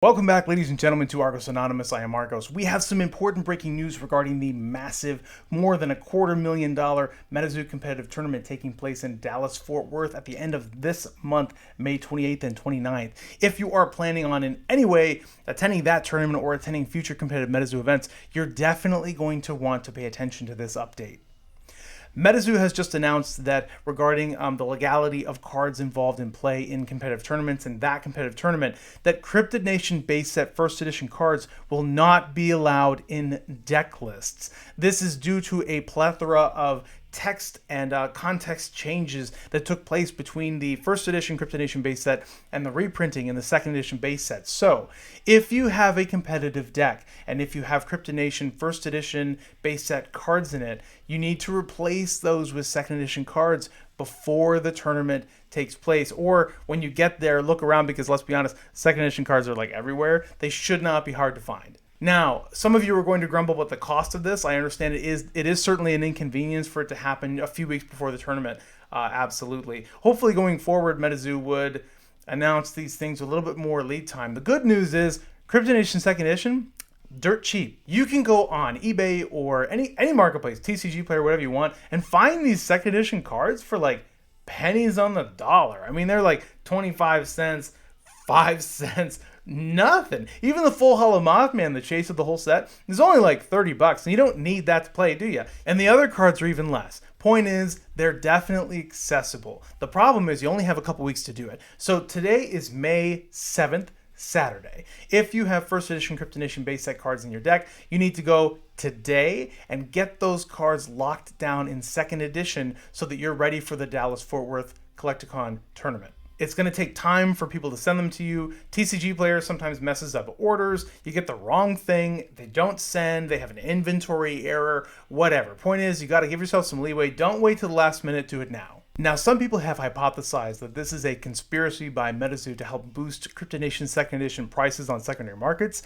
Welcome back, ladies and gentlemen, to Argos Anonymous. I am Argos. We have some important breaking news regarding the massive, more than $250,000 MetaZoo competitive tournament taking place in Dallas-Fort Worth at the end of this month, May 28th and 29th. If you are planning on in any way attending that tournament or attending future competitive MetaZoo events, you're definitely going to want to pay attention to this update. MetaZoo has just announced that regarding the legality of cards involved in play in competitive tournaments and that competitive tournament, that Cryptid Nation base set first edition cards will not be allowed in deck lists. This is due to a plethora of text and context changes that took place between the first edition Cryptid Nation base set and the reprinting in the second edition base set. So if you have a competitive deck and if you have Cryptid Nation first edition base set cards in it, you need to replace those with second edition cards before the tournament takes place. Or when you get there, look around, because let's be honest, second edition cards are like everywhere. They should not be hard to find. Now, some of you are going to grumble about the cost of this. I understand it is certainly an inconvenience for it to happen a few weeks before the tournament. Absolutely. Hopefully going forward, MetaZoo would announce these things with a little bit more lead time. The good news is Cryptid Nation second edition, dirt cheap. You can go on eBay or any marketplace, TCG Player, whatever you want, and find these second edition cards for like pennies on the dollar. I mean, they're like 25 cents, 5 cents, nothing. Even the full Hollow Mothman, the chase of the whole set, is only like 30 bucks, and you don't need that to play, do you? And the other cards are even less. Point is, they're definitely accessible. The problem is you only have a couple weeks to do it. So today is May 7th, Saturday. If you have first edition Cryptid Nation base set cards in your deck, you need to go today and get those cards locked down in second edition so that you're ready for the Dallas-Fort Worth Collecticon tournament. It's going to take time for people to send them to you. TCG Player sometimes messes up orders. You get the wrong thing. They don't send. They have an inventory error. Whatever. Point is, you got to give yourself some leeway. Don't wait till the last minute. Do it now. Now, some people have hypothesized that this is a conspiracy by MetaZoo to help boost Cryptid Nation second edition prices on secondary markets.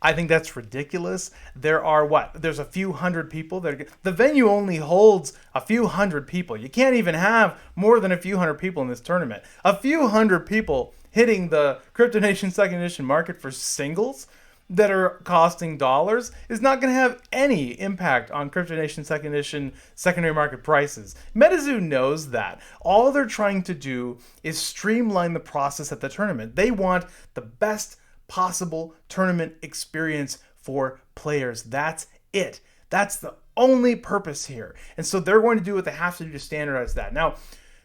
I think that's ridiculous. There's a few hundred people. The venue only holds a few hundred people. You can't even have more than a few hundred people in this tournament. A few hundred people hitting the Cryptid Nation second edition market for singles that are costing dollars is not going to have any impact on Cryptid Nation second edition secondary market prices. MetaZoo knows that. All they're trying to do is streamline the process at the tournament. They want the best possible tournament experience for players. That's it. That's the only purpose here. And so they're going to do what they have to do to standardize that. Now,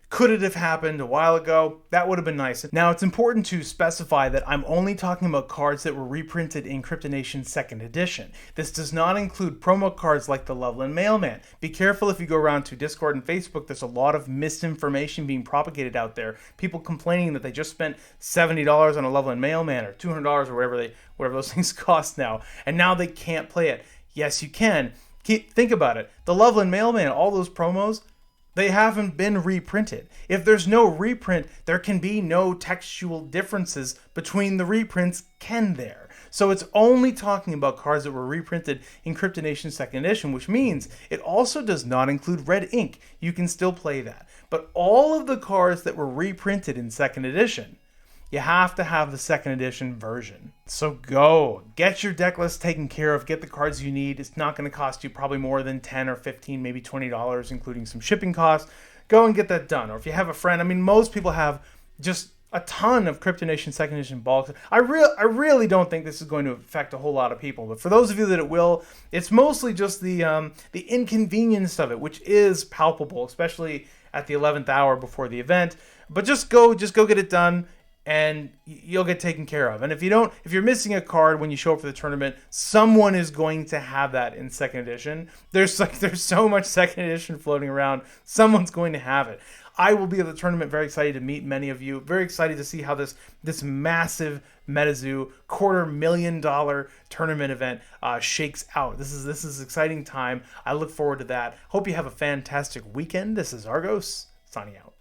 could it have happened a while ago? That would have been nice. Now, it's important to specify that I'm only talking about cards that were reprinted in Cryptid Nation 2nd Edition. This does not include promo cards like the Loveland Mailman. Be careful if you go around to Discord and Facebook. There's a lot of misinformation being propagated out there. People complaining that they just spent $70 on a Loveland Mailman or $200 or whatever those things cost now, and now they can't play it. Yes, you can. Think about it. The Loveland Mailman, all those promos, they haven't been reprinted. If there's no reprint, there can be no textual differences between the reprints, can there? So it's only talking about cards that were reprinted in Cryptid Nation 2nd Edition, which means it also does not include red ink. You can still play that. But all of the cards that were reprinted in 2nd Edition, you have to have the 2nd edition version. So go, get your deck list taken care of, get the cards you need. It's not going to cost you probably more than $10 or $15, maybe $20, including some shipping costs. Go and get that done. Or if you have a friend, I mean, most people have just a ton of Cryptid Nation 2nd edition bulks. I really don't think this is going to affect a whole lot of people, but for those of you that it will, it's mostly just the inconvenience of it, which is palpable, especially at the 11th hour before the event. But just go get it done, and you'll get taken care of. And if you're missing a card when you show up for the tournament, someone is going to have that in 2nd edition. There's so much 2nd edition floating around. Someone's going to have it. I will be at the tournament, very excited to meet many of you. Very excited to see how this massive MetaZoo $250,000 tournament event shakes out. This is an exciting time. I look forward to that. Hope you have a fantastic weekend. This is Argos, signing out.